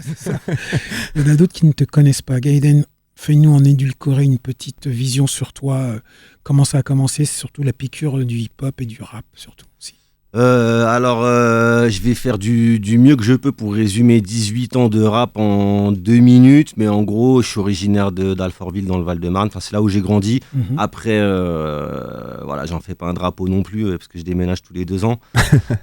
c'est ça. Il y en a d'autres qui ne te connaissent pas. Gaiden, fais-nous en édulcorer une petite vision sur toi. Comment ça a commencé, c'est surtout la piqûre du hip-hop et du rap, surtout aussi. Je vais faire du mieux que je peux pour résumer 18 ans de rap en 2 minutes, mais en gros, je suis originaire d'Alfortville dans le Val-de-Marne, c'est là où j'ai grandi. Après, voilà, j'en fais pas un drapeau non plus, parce que je déménage tous les 2 ans.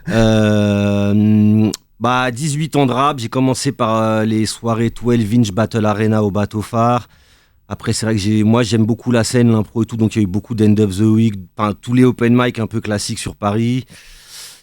18 ans de rap, j'ai commencé par les soirées 12 Inch Battle Arena au Bateau Phare. Après, c'est vrai que j'aime beaucoup la scène, l'impro et tout, donc il y a eu beaucoup d'End of the Week, tous les open mic un peu classiques sur Paris.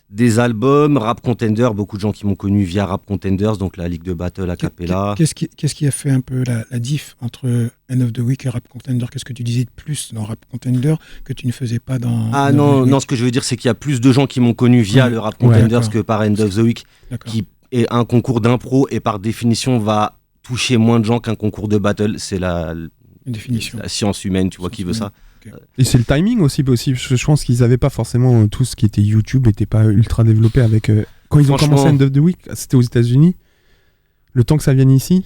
Des albums, Rap Contender, beaucoup de gens qui m'ont connu via Rap Contenders, donc la ligue de battle a cappella. Qu'est-ce qui a fait un peu la diff entre End of the Week et Rap Contender? Qu'est-ce que tu disais de plus dans Rap Contender que tu ne faisais pas dans... Non, ce que je veux dire, c'est qu'il y a plus de gens qui m'ont connu via le Rap Contenders que par End of the Week, qui est un concours d'impro et par définition va toucher moins de gens qu'un concours de battle. C'est la science humaine, tu vois, qui veut ça. Okay. Et c'est le timing aussi, je pense qu'ils n'avaient pas forcément tout ce qui était YouTube, n'était pas ultra développé avec... Quand ils ont commencé End of the Week, c'était aux États-Unis. Le temps que ça vienne ici,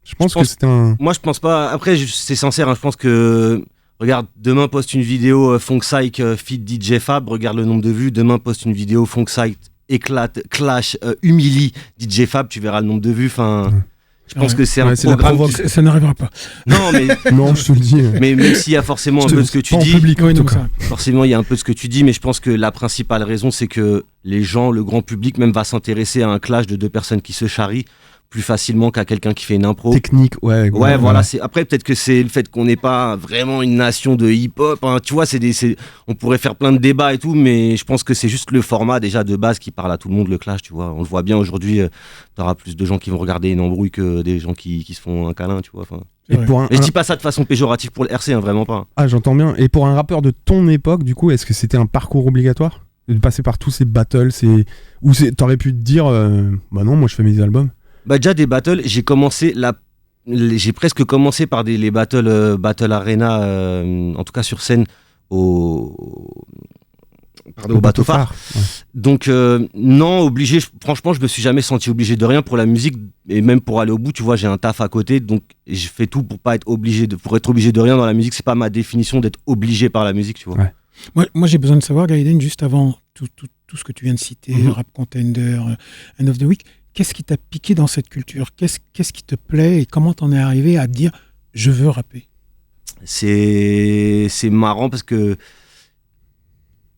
je pense que c'était un... Moi, je pense pas... Après, c'est sincère, je pense que... Regarde, demain poste une vidéo Funk Psych feat DJ Fab, regarde le nombre de vues. Demain poste une vidéo Funk Psych éclate, clash, humilie DJ Fab, tu verras le nombre de vues, Je pense que c'est un programme. Ça n'arrivera pas. Non, mais non, je te le dis. Mais même s'il y a forcément un peu de ce que tu dis, public, en tout cas. Forcément, il y a un peu de ce que tu dis, mais je pense que la principale raison, c'est que les gens, le grand public, même va s'intéresser à un clash de 2 personnes qui se charrient plus facilement qu'à quelqu'un qui fait une impro. Technique, ouais. Voilà. Après, peut-être que c'est le fait qu'on n'est pas vraiment une nation de hip-hop. Tu vois, on pourrait faire plein de débats et tout, mais je pense que c'est juste le format déjà de base qui parle à tout le monde, le clash, tu vois. On le voit bien aujourd'hui, t'auras plus de gens qui vont regarder une embrouille que des gens qui se font un câlin, tu vois. Et je dis pas ça de façon péjorative pour le RC, vraiment pas. Ah, j'entends bien. Et pour un rappeur de ton époque, du coup, est-ce que c'était un parcours obligatoire de passer par tous ces battles, ou t'aurais pu te dire, bah non, moi je fais mes albums. Déjà des battles, j'ai presque commencé par les battles Battle Arena, en tout cas sur scène au Bateau Phare. Ouais. Donc non, obligé, franchement je me suis jamais senti obligé de rien pour la musique et même pour aller au bout, tu vois, j'ai un taf à côté, donc je fais tout pour être obligé de rien dans la musique. C'est pas ma définition d'être obligé par la musique, tu vois. Ouais. Moi j'ai besoin de savoir, Gaiden, juste avant tout ce que tu viens de citer, Rap Contender, End of the Week, qu'est-ce qui t'a piqué dans cette culture? Qu'est-ce qui te plaît et comment t'en es arrivé à te dire je veux rapper? C'est marrant parce que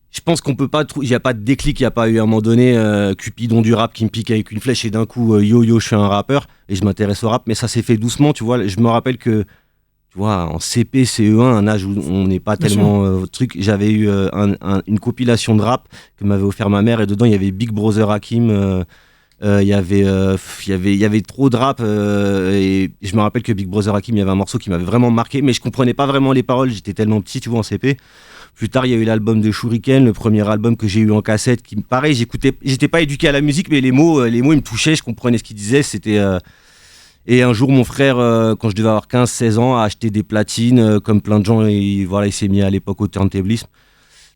je pense qu'on peut pas il n'y a pas de déclic, il n'y a pas eu à un moment donné Cupidon du rap qui me pique avec une flèche et d'un coup yo je suis un rappeur et je m'intéresse au rap, mais ça s'est fait doucement, tu vois. Je me rappelle que tu vois, en CP, CE1, un âge où on n'est pas tellement truc, j'avais eu une compilation de rap que m'avait offert ma mère et dedans il y avait Big Brother Hakim. Il y avait trop de rap et je me rappelle que Big Brother Hakim, il y avait un morceau qui m'avait vraiment marqué, mais je comprenais pas vraiment les paroles, j'étais tellement petit, tu vois, en CP. Plus tard, il y a eu l'album de Shuriken, le premier album que j'ai eu en cassette, qui, pareil, j'étais pas éduqué à la musique, mais les mots ils me touchaient, je comprenais ce qu'ils disaient, c'était... Et un jour, mon frère, quand je devais avoir 15-16 ans, a acheté des platines, comme plein de gens, il s'est mis à l'époque au turntablisme.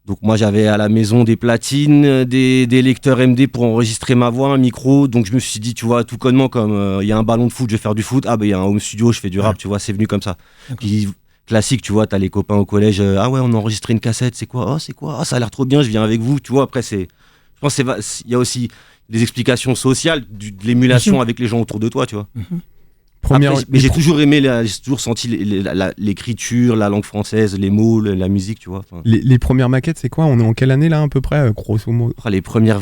Donc moi j'avais à la maison des platines, des lecteurs MD pour enregistrer ma voix, un micro, donc je me suis dit, tu vois, tout connement, comme il y a un ballon de foot, je vais faire du foot, il y a un home studio, je fais du rap, tu vois, c'est venu comme ça. Puis, classique, tu vois, t'as les copains au collège, ah ouais, on a enregistré une cassette, c'est quoi, ça a l'air trop bien, je viens avec vous, tu vois. Après je pense qu'il y a aussi des explications sociales, de l'émulation avec les gens autour de toi, tu vois. Après, mais j'ai toujours senti l'écriture, la langue française, les mots, la musique, tu vois. Les premières maquettes, c'est quoi? On est en quelle année là à peu près, grosso modo? Les premières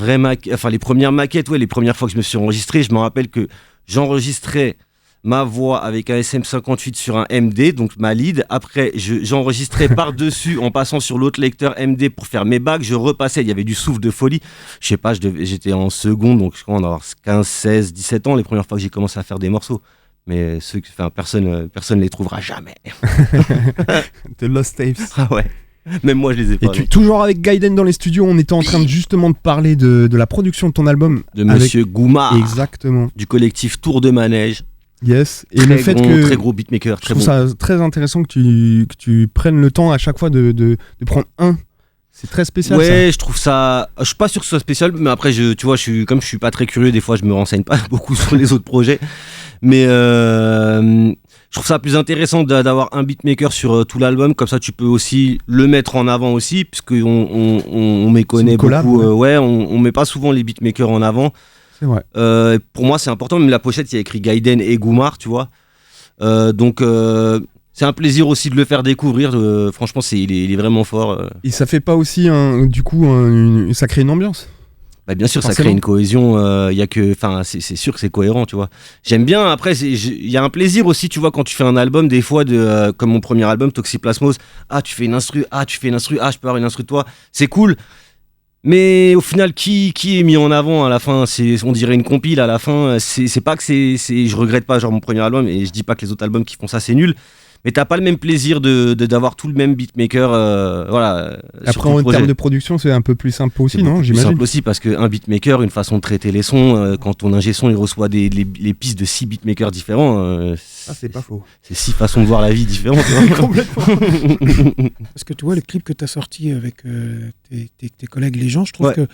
maquettes, les premières fois que je me suis enregistré, je me rappelle que j'enregistrais ma voix avec un SM58 sur un MD, donc ma lead. Après, j'enregistrais par-dessus en passant sur l'autre lecteur MD pour faire mes bacs. Je repassais, il y avait du souffle de folie. Je sais pas, j'étais en seconde, donc je crois en avoir 15, 16, 17 ans les premières fois que j'ai commencé à faire des morceaux. Mais personne les trouvera jamais. The Lost Tapes. Ah ouais. Même moi, je les ai pas. Et toujours avec Gaiden dans les studios, on était en train justement de parler de la production de ton album. De Monsieur Goumar. Exactement. Du collectif Tour de Manège. Yes. Et le fait que très gros beatmaker. Je trouve ça très intéressant que tu prennes le temps à chaque fois de prendre un. C'est très spécial. Ouais, je trouve ça. Je suis pas sûr que ce soit spécial, mais après, tu vois, comme je suis pas très curieux, des fois, je me renseigne pas beaucoup sur les autres projets. Mais je trouve ça plus intéressant d'avoir un beatmaker sur tout l'album, comme ça tu peux aussi le mettre en avant aussi, puisqu'on méconnaît beaucoup. On met pas souvent les beatmakers en avant. C'est vrai. Pour moi c'est important, même la pochette il y a écrit Gaiden et Goumar, tu vois. Donc c'est un plaisir aussi de le faire découvrir. Franchement il est vraiment fort. Et ça fait pas aussi ça crée une ambiance? Bah bien sûr, ça crée une cohésion. C'est sûr que c'est cohérent, tu vois. J'aime bien. Après, il y a un plaisir aussi, tu vois, quand tu fais un album, des fois, comme mon premier album, Toxiplasmos. Tu fais une instru. Tu fais une instru. Je peux avoir une instru de toi. C'est cool. Mais au final, qui est mis en avant à la fin? On dirait une compile à la fin. C'est pas que je regrette pas genre mon premier album, et je dis pas que les autres albums qui font ça c'est nul. Mais t'as pas le même plaisir d'avoir tout le même beatmaker, voilà. Après, en termes de production, c'est un peu plus simple aussi, non? J'imagine. C'est simple aussi parce qu'un beatmaker, une façon de traiter les sons, quand ton ingé son il reçoit les pistes de 6 beatmakers différents. C'est pas faux. C'est 6 façons de voir la vie différentes. Complètement. Parce que tu vois, le clip que tu as sorti avec tes collègues les gens, je trouve que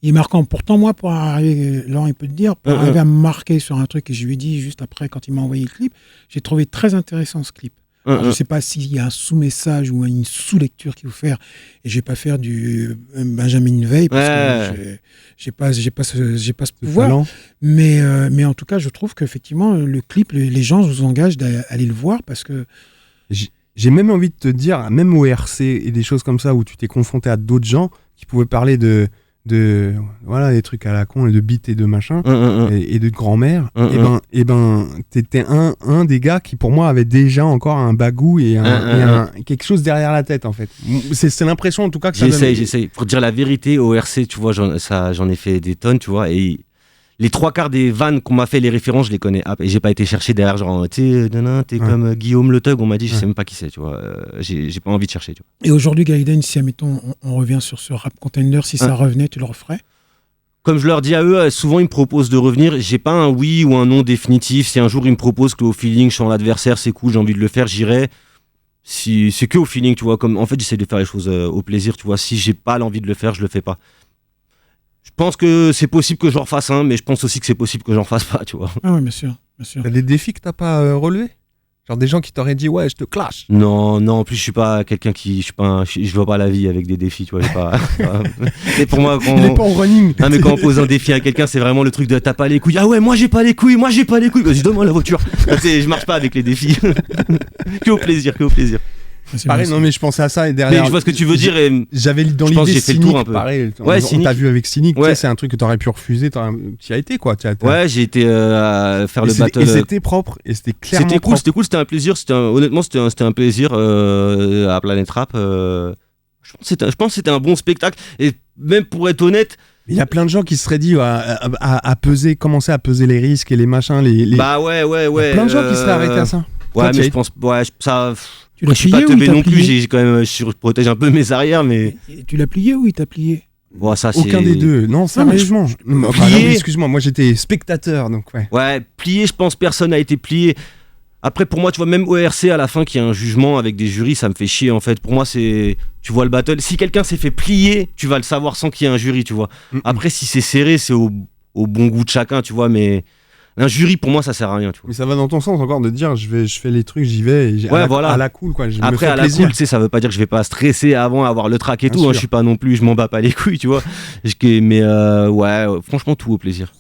il est marquant. Pourtant, moi, pour arriver, Laurent, il peut te dire, arriver à me marquer sur un truc, et je lui ai dit juste après, quand il m'a envoyé le clip, j'ai trouvé très intéressant ce clip. Alors, je ne sais pas s'il y a un sous-message ou une sous-lecture qu'il faut faire, et je ne vais pas faire du Benjamin Veil, parce que j'ai pas ce pouvoir. Mais en tout cas, je trouve qu'effectivement, le clip, les gens vous engagent à aller le voir, parce que... J'ai même envie de te dire, même au RC et des choses comme ça, où tu t'es confronté à d'autres gens qui pouvaient parler de des trucs à la con et de beat et de machin et de grand-mère, et ben t'étais un des gars qui pour moi avait déjà encore un bagou et quelque chose derrière la tête en fait. C'est l'impression en tout cas que ça j'essaye pour dire la vérité. Au RC, tu vois, j'en ai fait des tonnes, tu vois, et les 3/4 des vannes qu'on m'a fait, les références, je les connais. Et j'ai pas été chercher derrière, genre, t'es comme Guillaume Le Thug, on m'a dit, je sais même pas qui c'est, tu vois. J'ai pas envie de chercher, tu vois. Et aujourd'hui, Gaiden, si, admettons, on revient sur ce Rap Contender, si ça revenait, tu le referais? Comme je leur dis à eux, souvent ils me proposent de revenir. J'ai pas un oui ou un non définitif. Si un jour ils me proposent qu'au feeling, je suis en adversaire, c'est cool, j'ai envie de le faire, j'irai. Si c'est que au feeling, tu vois, comme en fait, j'essaie de faire les choses au plaisir, tu vois. Si j'ai pas l'envie de le faire, je le fais pas. Je pense que c'est possible que j'en refasse un, mais je pense aussi que c'est possible que j'en fasse pas, tu vois. Ah ouais, bien sûr, bien sûr. T'as des défis que t'as pas relevés? Genre des gens qui t'auraient dit ouais, je te clash. Non, en plus je suis pas quelqu'un je vois pas la vie avec des défis, tu vois. Et pour moi, il est pas en running. Non, mais quand on pose un défi à quelqu'un, c'est vraiment le truc de t'as pas les couilles. Ah ouais, moi j'ai pas les couilles. Vas-y, donne-moi la voiture. Je marche pas avec les défis. que au plaisir. Pareil, non mais je pensais à ça et derrière. Mais je vois ce que tu veux dire. J'avais dans l'idée Cynic, un peu. Pareil. Cynic. T'as vu avec Cynic, c'est un truc que t'aurais pu refuser. Tu y as été quoi. Ouais, j'ai été à faire le battle. Et c'était propre et c'était clairement. C'était cool, c'était un plaisir. Honnêtement, c'était un plaisir à Planet Rap. Je pense que c'était un bon spectacle. Et même pour être honnête. Il y a plein de gens qui se seraient dit commencer à peser les risques et les machins. Bah ouais. Il y a plein de gens qui seraient arrêtés à ça. Ouais, mais je pense. Ouais, ça. Tu l'as je suis plié pas ou il teubé t'a non plus, plié? j'ai quand même, je protège un peu mes arrières, mais. Et tu l'as plié ou il t'a plié? Bon, ça, aucun des deux. Non, sérieusement. Plié... excuse-moi, moi j'étais spectateur, donc ouais. Ouais, plié, je pense personne n'a été plié. Après, pour moi, tu vois, même au RC, à la fin, qu'il y a un jugement avec des jurys, ça me fait chier, en fait. Pour moi, c'est... Tu vois le battle, si quelqu'un s'est fait plier, tu vas le savoir sans qu'il y ait un jury, tu vois. Après, si c'est serré, c'est au bon goût de chacun, tu vois, mais... Un jury, pour moi, ça sert à rien, tu vois. Mais ça va dans ton sens encore de dire, je fais les trucs, j'y vais, à la cool, quoi. Après, à la cool, tu sais, ça veut pas dire que je vais pas stresser avant, avoir le track et tout. Hein, je suis pas non plus, je m'en bats pas les couilles, tu vois. Mais ouais, franchement, tout au plaisir.